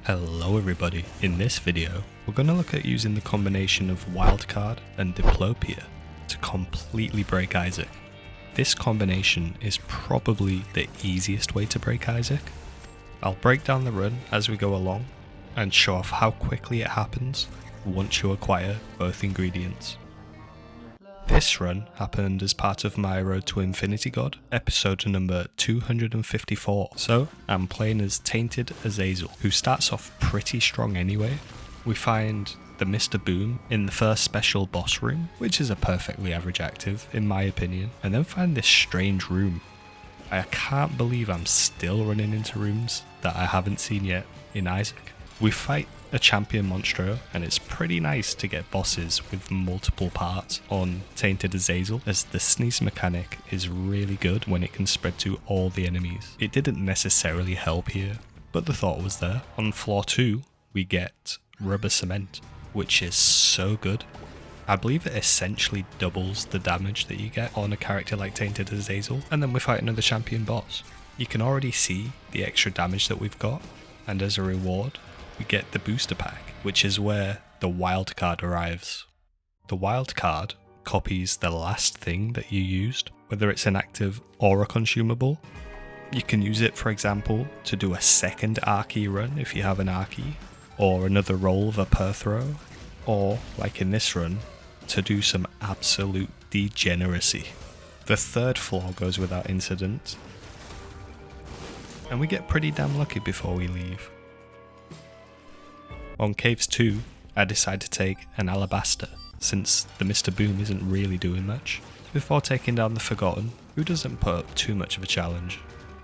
Hello everybody, in this video we're going to look at using the combination of WILDCARD and DIPLOPIA to completely break Isaac. This combination is probably the easiest way to break Isaac. I'll break down the run as we go along and show off how quickly it happens once you acquire both ingredients. This run happened as part of my Road to Infinity God, episode number 254. So, I'm playing as Tainted Azazel, who starts off pretty strong anyway. We find the Mr. Boom in the first special boss room, which is a perfectly average active in my opinion, and then find this strange room. I can't believe I'm still running into rooms that I haven't seen yet in Isaac. We fight a champion monstro, and it's pretty nice to get bosses with multiple parts on Tainted Azazel, as the sneeze mechanic is really good when it can spread to all the enemies. It didn't necessarily help here, but the thought was there. On floor 2 we get rubber cement, which is so good. I believe it essentially doubles the damage that you get on a character like Tainted Azazel, and then we fight another champion boss. You can already see the extra damage that we've got, and as a reward we get the booster pack, which is where the wild card arrives. The wild card copies the last thing that you used, whether it's an active or a consumable. You can use it, for example, to do a second Archie run if you have an Archie, or another roll of a Perthrow, or, like in this run, to do some absolute degeneracy. The third floor goes without incident, and we get pretty damn lucky before we leave. On Caves 2, I decide to take an Alabaster, since the Mr. Boom isn't really doing much, before taking down the Forgotten, who doesn't put up too much of a challenge,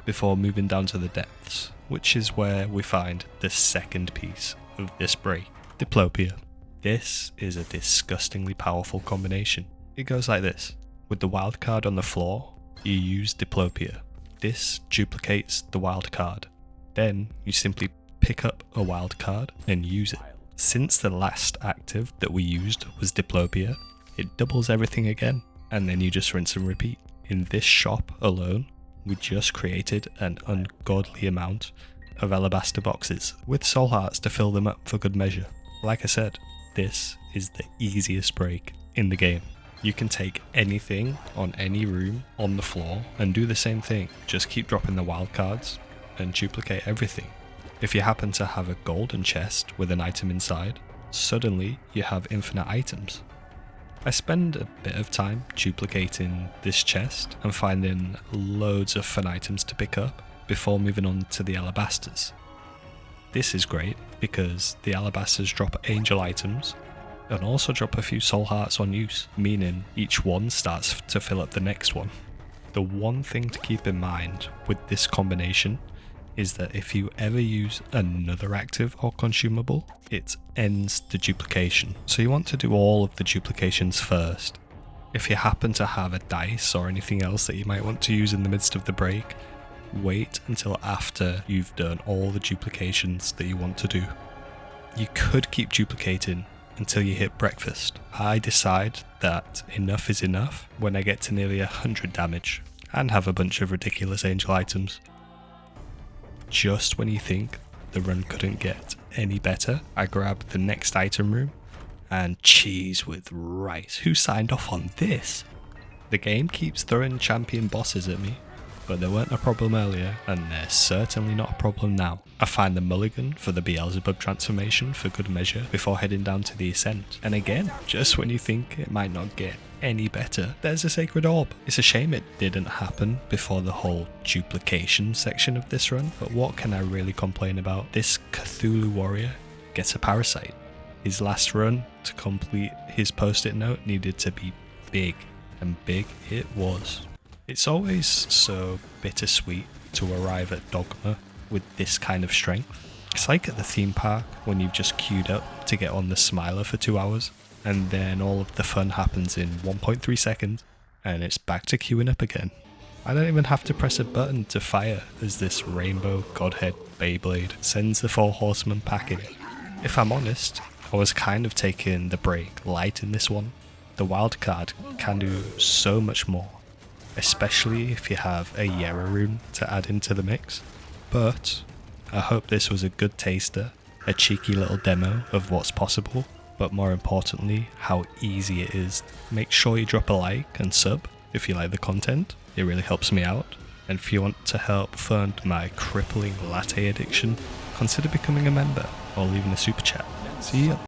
before moving down to the Depths, which is where we find the second piece of this break, Diplopia. This is a disgustingly powerful combination. It goes like this. With the wild card on the floor, you use Diplopia. This duplicates the wild card. Then you simply pick up a wild card and use it. Since the last active that we used was Diplopia, it doubles everything again, and then you just rinse and repeat. In this shop alone, we just created an ungodly amount of alabaster boxes, with soul hearts to fill them up for good measure. Like I said, this is the easiest break in the game. You can take anything on any room on the floor and do the same thing, just keep dropping the wild cards and duplicate everything. If you happen to have a golden chest with an item inside, suddenly you have infinite items. I spend a bit of time duplicating this chest and finding loads of fun items to pick up before moving on to the alabasters. This is great because the alabasters drop angel items and also drop a few soul hearts on use, meaning each one starts to fill up the next one. The one thing to keep in mind with this combination is that if you ever use another active or consumable, it ends the duplication. So you want to do all of the duplications first. If you happen to have a dice or anything else that you might want to use in the midst of the break, wait until after you've done all the duplications that you want to do. You could keep duplicating until you hit breakfast. I decide that enough is enough when I get to nearly 100 damage and have a bunch of ridiculous angel items. Just when you think the run couldn't get any better, I grab the next item room and cheese with rice. Who signed off on this? The game keeps throwing champion bosses at me, but they weren't a problem earlier, and they're certainly not a problem now. I find the mulligan for the Beelzebub transformation for good measure before heading down to the Ascent. And again, just when you think it might not get any better, there's a sacred orb. It's a shame it didn't happen before the whole duplication section of this run, but what can I really complain about? This Cthulhu warrior gets a parasite. His last run to complete his post-it note needed to be big, and big it was. It's always so bittersweet to arrive at Dogma with this kind of strength. It's like at the theme park when you've just queued up to get on the Smiler for 2 hours, and then all of the fun happens in 1.3 seconds, and it's back to queuing up again. I don't even have to press a button to fire as this rainbow godhead Beyblade sends the 4 horsemen packing. If I'm honest, I was kind of taking the break light in this one. The wild card can do so much more, especially if you have a Yera rune to add into the mix. But I hope this was a good taster a cheeky little demo of what's possible, but more importantly, how easy it is. Make sure you drop a like and sub if you like the content, it really helps me out. And if you want to help fund my crippling latte addiction, consider becoming a member or leaving a super chat. See ya!